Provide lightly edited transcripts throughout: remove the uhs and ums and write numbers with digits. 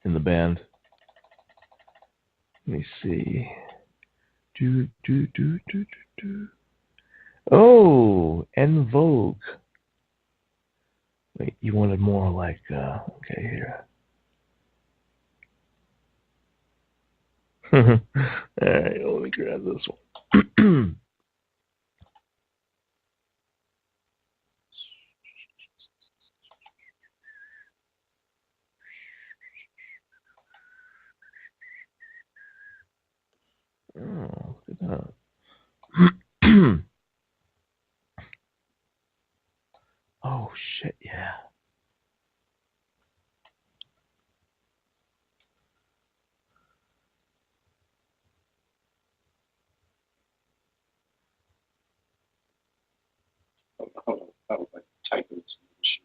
in the band. Let me see. Oh, En Vogue. Wait, you wanted more like, okay, here. All right, let me grab this one. Oh, look at that. Oh, shit, yeah. Hold on. I was like typing some shit.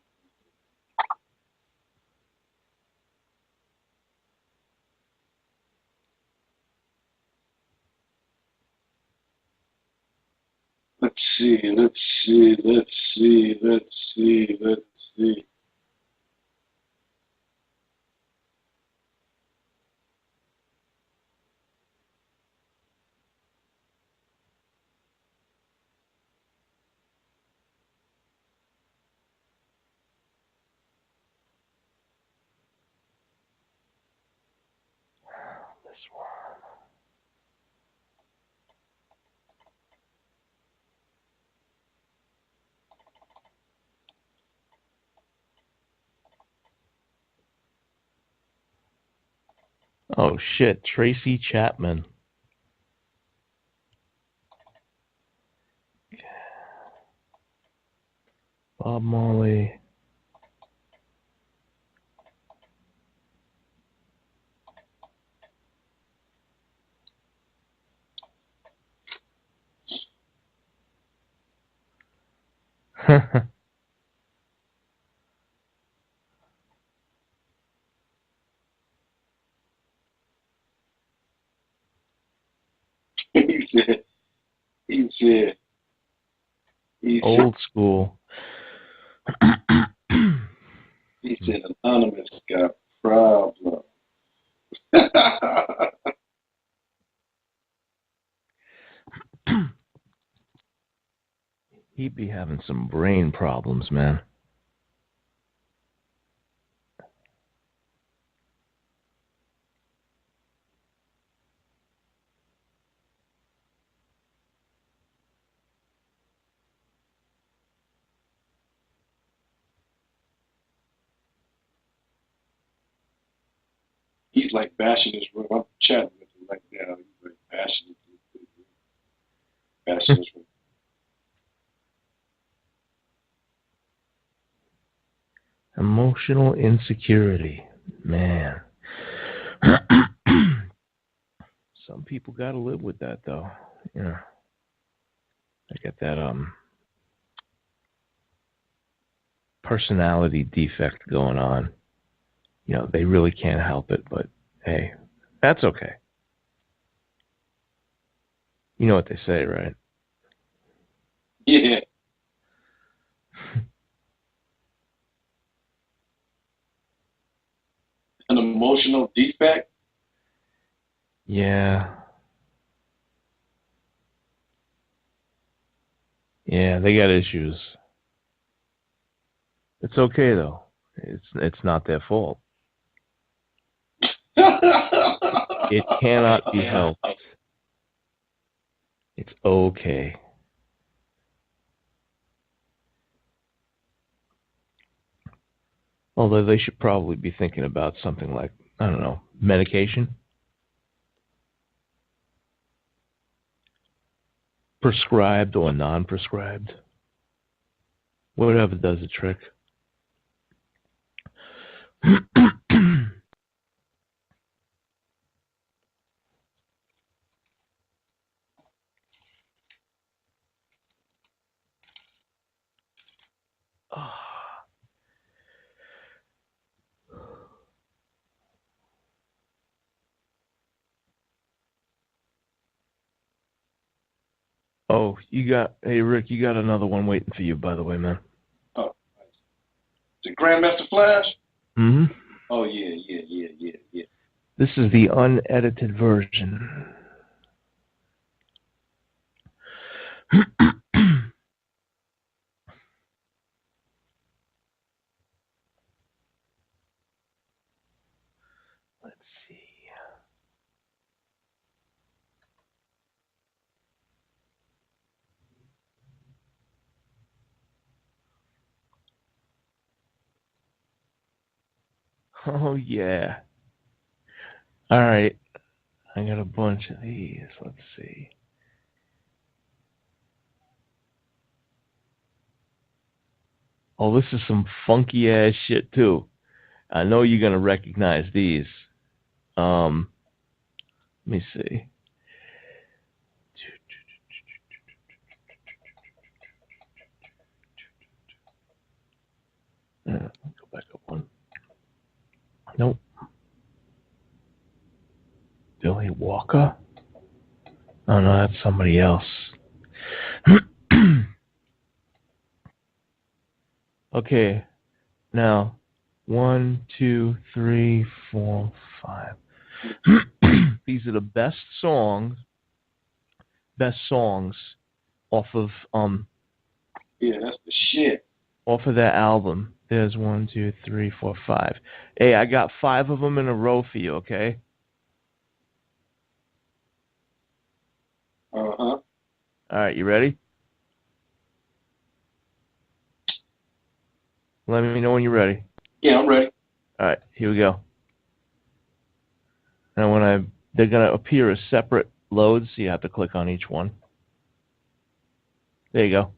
Let's see. This one. Oh, shit, Tracy Chapman. Bob Marley. He said, Old school. he said, Anonymous got problems. He'd be having some brain problems, man. He's like bashing his room. I'm chatting with him right now. He's like bashing his room. Emotional insecurity. Man. Some people got to live with that, though. Yeah. I get that personality defect going on. You know, they really can't help it, but hey, that's okay. You know what they say, right? Yeah. An emotional defect? Yeah. Yeah, they got issues. It's okay though. It's not their fault. It cannot be helped. It's okay. Although they should probably be thinking about something like, I don't know, medication. Prescribed or non-prescribed. Whatever does the trick. Oh, hey Rick, you got another one waiting for you, by the way, man. Oh, nice. Is it Grandmaster Flash? Mm-hmm. Oh yeah, yeah, yeah, yeah, yeah. This is the unedited version. Let's see. Oh yeah. All right. I got a bunch of these. Let's see. Oh, this is some funky ass shit too. I know you're gonna recognize these. Let me see. Go back up one. Nope. Billy Walker? Oh no, that's somebody else. Okay, now 1, 2, 3, 4, 5. These are the best songs off of Yeah, that's the shit. off of that album. There's 1, 2, 3, 4, 5. Hey, I got 5 of them in a row for you, okay? Uh-huh. All right, you ready? Let me know when you're ready. Yeah, I'm ready. All right, here we go. Now they're gonna appear as separate loads, so you have to click on each one. There you go.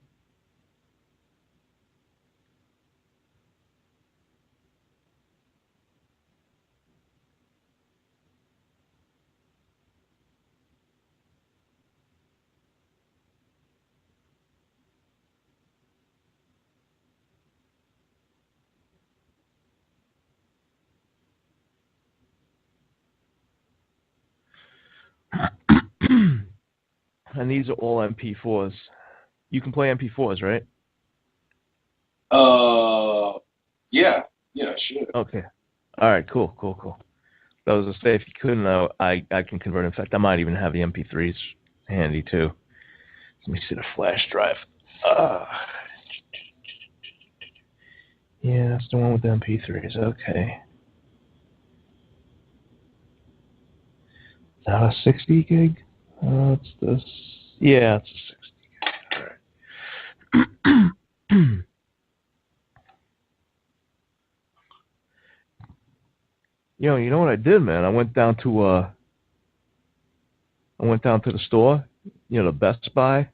And these are all MP4s. You can play MP4s, right? Yeah, yeah, sure. Okay. All right, cool. That was to say, if you couldn't, I can convert. In fact, I might even have the MP3s handy too. Let me see the flash drive. Yeah, that's the one with the MP3s. Okay. Is that a 60 gig? It's this. Yeah, it's a 60 gig. All right. You know what I did, man? I went down to the store, the Best Buy,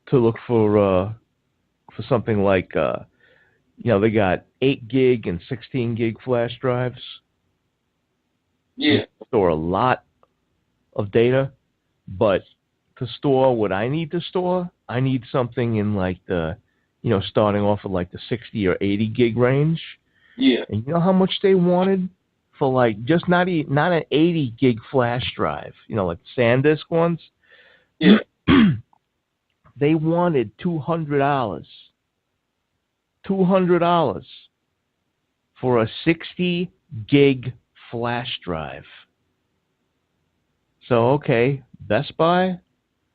to look for something like they got 8 gig and 16 gig flash drives. Yeah. They store a lot of data, but to store what I need to store, I need something in like the, starting off at like the 60 or 80 gig range. Yeah. And you know how much they wanted for like just not an 80 gig flash drive, like SanDisk ones? Yeah. They wanted $200. $200 for a 60 gig flash drive. So, okay, Best Buy,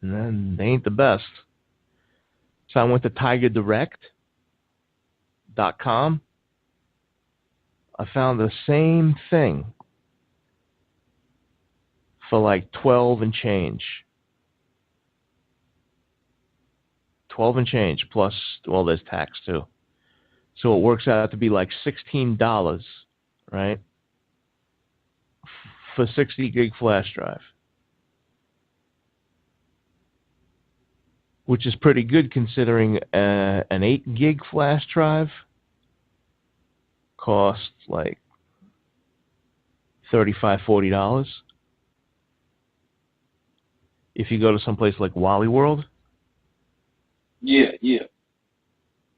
and then they ain't the best. So I went to TigerDirect.com. I found the same thing for like 12 and change. 12 and change plus, well, there's tax too. So it works out to be like $16, right? For 60 gig flash drive. Which is pretty good considering an 8 gig flash drive costs like $35, $40. If you go to someplace like Wally World. Yeah, yeah.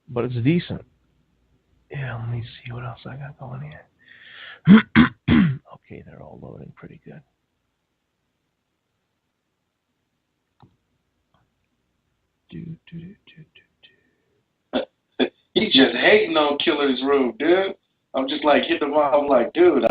But it's decent. Yeah, let me see what else I got going here. Okay, they're all loading pretty good. He just hating on Killer's Room, dude. I'm just like hitting him up. I'm like, dude,